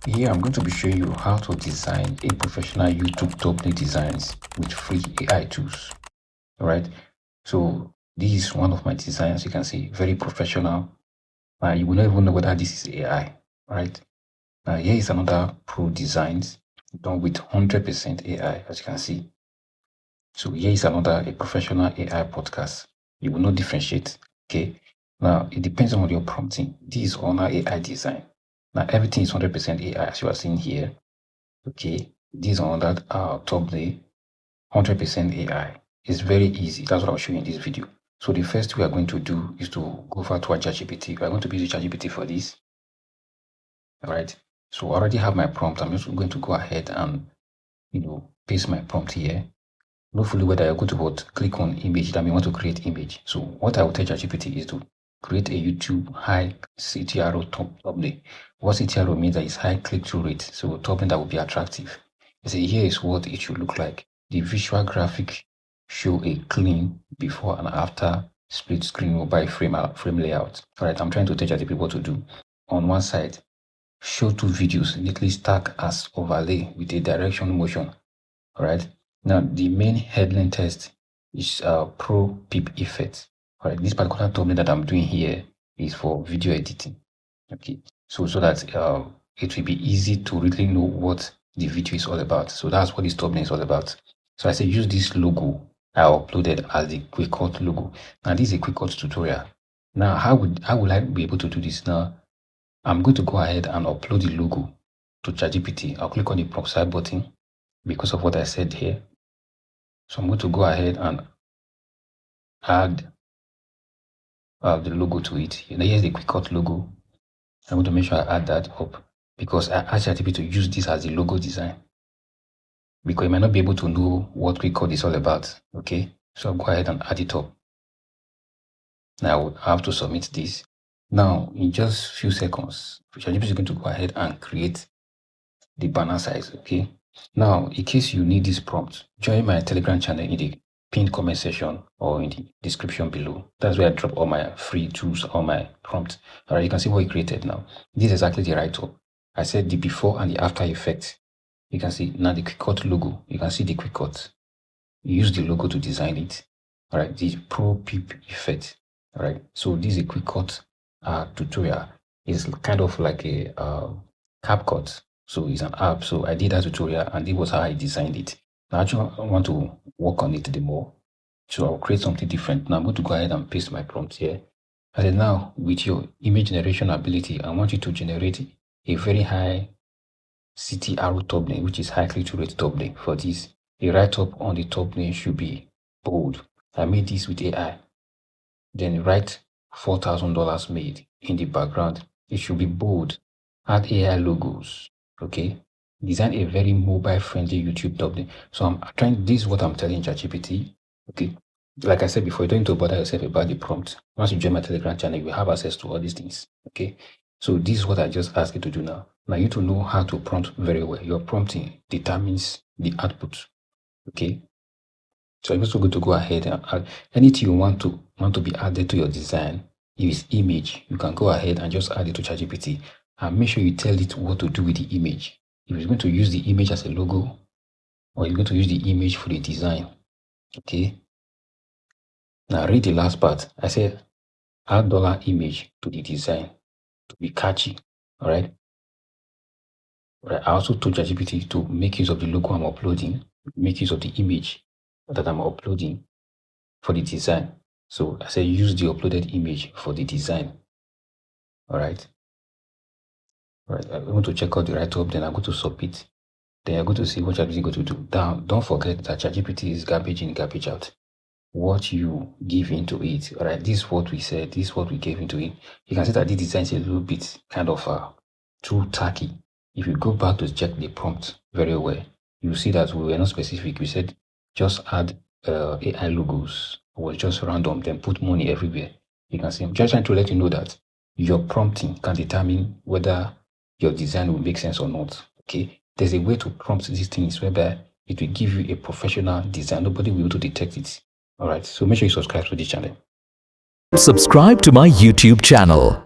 Here I'm going to be showing you how to design a professional YouTube thumbnail designs with free AI tools. All right. So this is one of my designs. You can see very professional. You will not even know whether this is AI. All right. Here is another pro designs done with 100% AI, as you can see. So here is another a professional AI podcast. You will not differentiate. Okay. Now it depends on your prompting. This is on our AI design. Now everything is 100% AI, as you are seeing here. Okay, this on that thumbnail, 100% AI. It's very easy. That's what I'll show you in this video. So the first we are going to do is to go over to our ChatGPT. We are going to use ChatGPT for this. All right. So I already have my prompt. I'm just going to go ahead and paste my prompt here. Hopefully, whether you're going to click on image that we want to create image. So what I will tell ChatGPT is to create a YouTube high CTRO thumbnail. What CTRO means that is high click-through rate. So thumbnail that will be attractive. You see, here is what it should look like. The visual graphic show a clean before and after split screen mobile frame layout. All right, I'm trying to teach other people what to do. On one side, show two videos neatly stacked as overlay with a direction motion. All right. Now the main headline text is pro pip effect. All right. This particular thumbnail that I'm doing here is for video editing. Okay. So that it will be easy to really know what the video is all about. So that's what this thumbnail is all about. So I say use this logo I uploaded as the quick cut logo. Now this is a quick cut tutorial. Now how will I be able to do this? Now I'm going to go ahead and upload the logo to ChatGPT. I'll click on the prompt side button because of what I said here. So I'm going to go ahead and add the logo to it. Here's the quick cut logo. I'm going to make sure I add that up because I asked ChatGPT to use this as the logo design because you might not be able to know what quick cut is all about. Okay, so I'll go ahead and add it up. Now I have to submit this. Now in just a few seconds, ChatGPT is going to go ahead and create the banner size. Okay. Now, in case you need this prompt, join my Telegram channel in the pinned comment section or in the description below. That's where I drop all my free tools, all my prompts. All right, you can see what we created now. This is exactly the write-up. I said the before and the after effect. You can see now the quick cut logo. You can see the quick cut. You use the logo to design it. All right, the pro pip effect. All right, so this is a quick cut tutorial. It's kind of like a CapCut. So it's an app. So I did that tutorial and it was how I designed it. Now I actually want to work on it the more. So I'll create something different. Now I'm going to go ahead and paste my prompt here. I said now with your image generation ability, I want you to generate a very high CTR thumbnail, which is high click-through rate thumbnail. For this, a write-up on the thumbnail should be bold. I made this with AI. Then write $4,000 made in the background. It should be bold. Add AI logos. Okay. Design a very mobile friendly YouTube thumbnail. So I'm trying, this is what I'm telling ChatGPT. Okay. Like I said before, you don't need to bother yourself about the prompt. Once you join my Telegram channel, you have access to all these things. Okay. So this is what I just asked you to do now. Now you need to know how to prompt very well. Your prompting determines the output. Okay. So I'm also going to go ahead and add anything you want to be added to your design. If it's image, you can go ahead and just add it to ChatGPT and make sure you tell it what to do with the image. If it's going to use the image as a logo or you're going to use the image for the design. Okay. Now read the last part. I said add dollar image to the design to be catchy. All right. I also told ChatGPT to make use of the logo I'm uploading, make use of the image that I'm uploading for the design. So I said use the uploaded image for the design. All right. All right. I'm going to check out the write-up, then I'm going to submit. Then you're going to see what ChatGPT is going to do. Now, don't forget that ChatGPT is garbage in, garbage out. What you give into it, all right, this is what we said, this is what we gave into it. You can see that the design is a little bit kind of too tacky. If you go back to check the prompt very well, you see that we were not specific. We said just add AI logos. It was just random, then put money everywhere. You can see I'm just trying to let you know that your prompting can determine whether your design will make sense or not. Okay, there's a way to prompt these things whereby it will give you a professional design. Nobody will be able to detect it. All right, so make sure you subscribe to this channel. Subscribe to my YouTube channel.